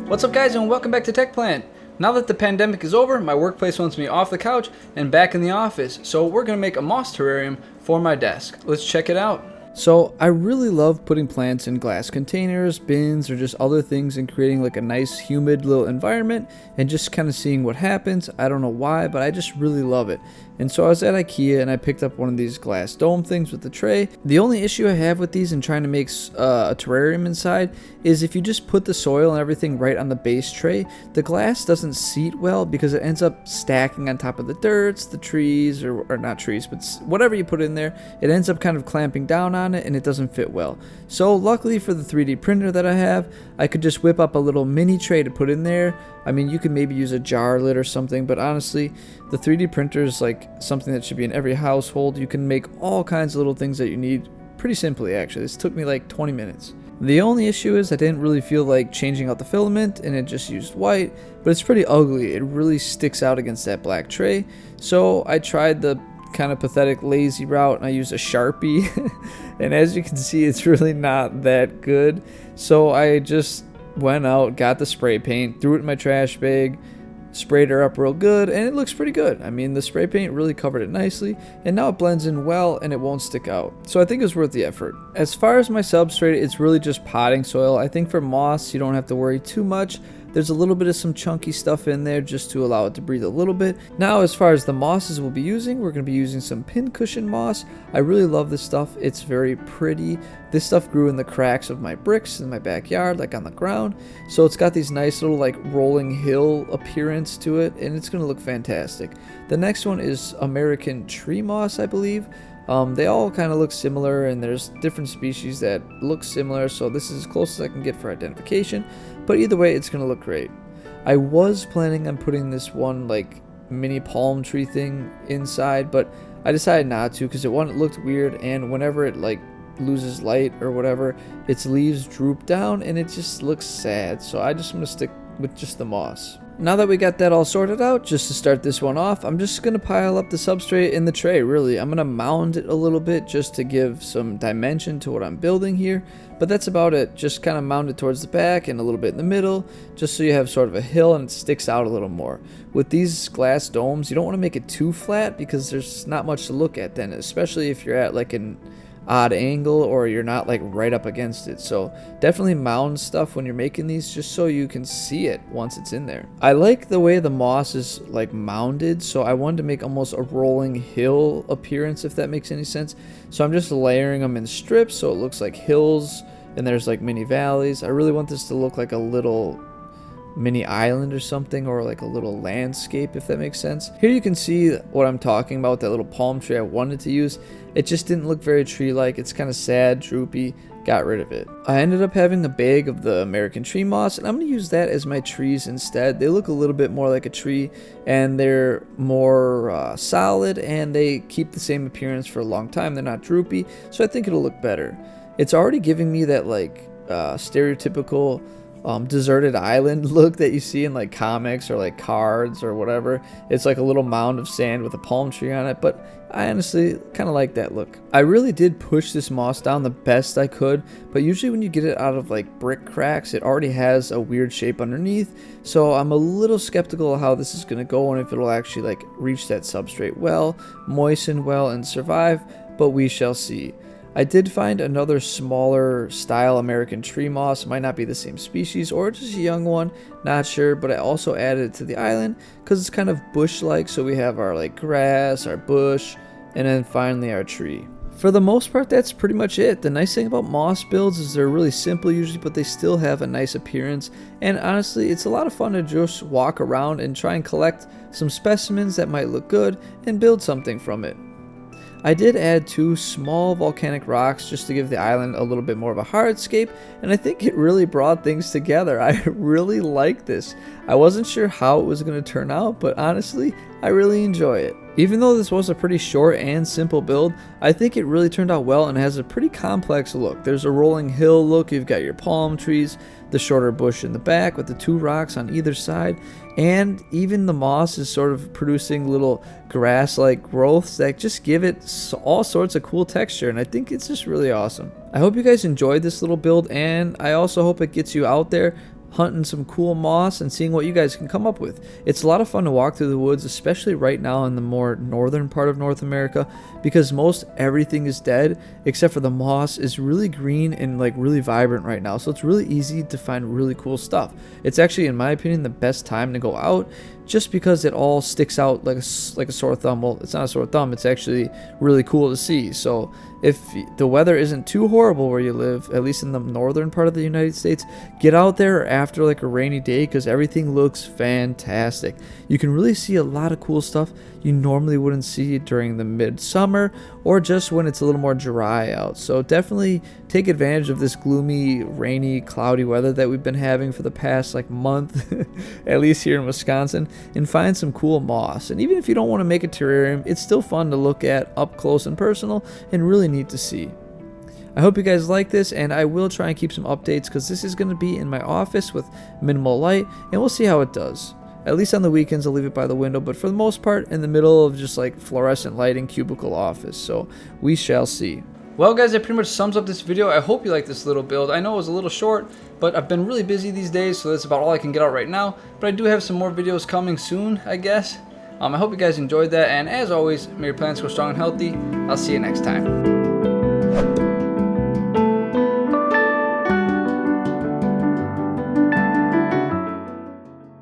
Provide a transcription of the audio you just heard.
What's up guys, and welcome back to Tech Plant. Now that the pandemic is over, my workplace wants me off the couch and back in the office, so we're going to make a moss terrarium for my desk. Let's check it out. So I really love putting plants in glass containers, bins, or just other things and creating like a nice humid little environment and just kind of seeing what happens. I don't know why, but I just really love it. And so I was at IKEA and I picked up one of these glass dome things with the tray. The only issue I have with these and trying to make a terrarium inside is if you just put the soil and everything right on the base tray, the glass doesn't seat well because it ends up stacking on top of the dirts, the trees, or not trees, but whatever you put in there, it ends up kind of clamping down on it and it doesn't fit well. So luckily for the 3D printer that I have, I could just whip up a little mini tray to put in there. I mean, you could maybe use a jar lid or something, but honestly, the 3D printer is like something that should be in every household. You can make all kinds of little things that you need pretty simply, actually. This took me like 20 minutes. The only issue is I didn't really feel like changing out the filament and it just used white, but it's pretty ugly. It really sticks out against that black tray. So I tried the kind of pathetic lazy route and I used a Sharpie and as you can see, it's really not that good. So I just went out, got the spray paint, threw it in my trash bag, sprayed her up real good, and it looks pretty good. I mean, the spray paint really covered it nicely, and now it blends in well and it won't stick out. So I think it's worth the effort. As far as my substrate, it's really just potting soil. I think for moss, you don't have to worry too much. There's a little bit of some chunky stuff in there just to allow it to breathe a little bit. Now, as far as the mosses we'll be using, we're going to be using some pincushion moss. I really love this stuff. It's very pretty. This stuff grew in the cracks of my bricks in my backyard, like on the ground. So it's got these nice little like rolling hill appearance to it, and it's going to look fantastic. The next one is American tree moss, I believe. They all kind of look similar, and there's different species that look similar, so this is as close as I can get for identification, but either way, it's going to look great. I was planning on putting this one like mini palm tree thing inside, but I decided not to because it looked weird, and whenever it like loses light or whatever, its leaves droop down and it just looks sad, so I just want to stick with just the moss. Now that we got that all sorted out, just to start this one off, I'm just going to pile up the substrate in the tray, really. I'm going to mound it a little bit just to give some dimension to what I'm building here, but that's about it. Just kind of mound it towards the back and a little bit in the middle, just so you have sort of a hill and it sticks out a little more. With these glass domes, you don't want to make it too flat because there's not much to look at then, especially if you're at like an odd angle or you're not like right up against it. So definitely mound stuff when you're making these just so you can see it once it's in there. I like the way the moss is like mounded, so I wanted to make almost a rolling hill appearance, if that makes any sense. So I'm just layering them in strips so it looks like hills and there's like mini valleys. I really want this to look like a little mini island or something, or like a little landscape, if that makes sense. Here you can see what I'm talking about, that little palm tree I wanted to use. It just didn't look very tree-like. It's kind of sad, droopy. Got rid of it. I ended up having a bag of the American tree moss, and I'm going to use that as my trees instead. They look a little bit more like a tree, and they're more solid, and they keep the same appearance for a long time. They're not droopy, so I think it'll look better. It's already giving me that like stereotypical deserted island look that you see in like comics or like cards or whatever. It's like a little mound of sand with a palm tree on it, but I honestly kind of like that look. I really did push this moss down the best I could, but usually when you get it out of like brick cracks, it already has a weird shape underneath, so I'm a little skeptical of how this is going to go and if it'll actually like reach that substrate well, moisten well, and survive, but we shall see. I did find another smaller style American tree moss. Might not be the same species or just a young one, not sure, but I also added it to the island because it's kind of bush-like, so we have our like grass, our bush, and then finally our tree. For the most part, that's pretty much it. The nice thing about moss builds is they're really simple usually, but they still have a nice appearance, and honestly, it's a lot of fun to just walk around and try and collect some specimens that might look good and build something from it. I did add 2 small volcanic rocks just to give the island a little bit more of a hardscape, and I think it really brought things together. I really like this. I wasn't sure how it was going to turn out, but honestly, I really enjoy it. Even though this was a pretty short and simple build, I think it really turned out well and has a pretty complex look. There's a rolling hill look, you've got your palm trees, the shorter bush in the back with the 2 rocks on either side, and even the moss is sort of producing little grass-like growths that just give it all sorts of cool texture, and I think it's just really awesome. I hope you guys enjoyed this little build, and I also hope it gets you out there hunting some cool moss and seeing what you guys can come up with. It's a lot of fun to walk through the woods, especially right now in the more northern part of North America, because most everything is dead except for the moss is really green and like really vibrant right now. So it's really easy to find really cool stuff. It's actually, in my opinion, the best time to go out, just because it all sticks out like a sore thumb. Well, it's not a sore thumb, it's actually really cool to see. So if the weather isn't too horrible where you live, at least in the northern part of the United States, get out there after like a rainy day, because everything looks fantastic. You can really see a lot of cool stuff you normally wouldn't see during the midsummer or just when it's a little more dry out. So definitely take advantage of this gloomy, rainy, cloudy weather that we've been having for the past like month, at least here in Wisconsin, and find some cool moss. And even if you don't want to make a terrarium, it's still fun to look at up close and personal and really neat to see. I hope you guys like this, and I will try and keep some updates because this is going to be in my office with minimal light, and we'll see how it does. At least on the weekends I'll leave it by the window, but for the most part in the middle of just like fluorescent lighting cubicle office, so we shall see. Well guys, that pretty much sums up this video. I hope you like this little build. I know it was a little short, but I've been really busy these days, so that's about all I can get out right now, but I do have some more videos coming soon, I guess. I hope you guys enjoyed that, and as always, may your plants grow strong and healthy. I'll see you next time.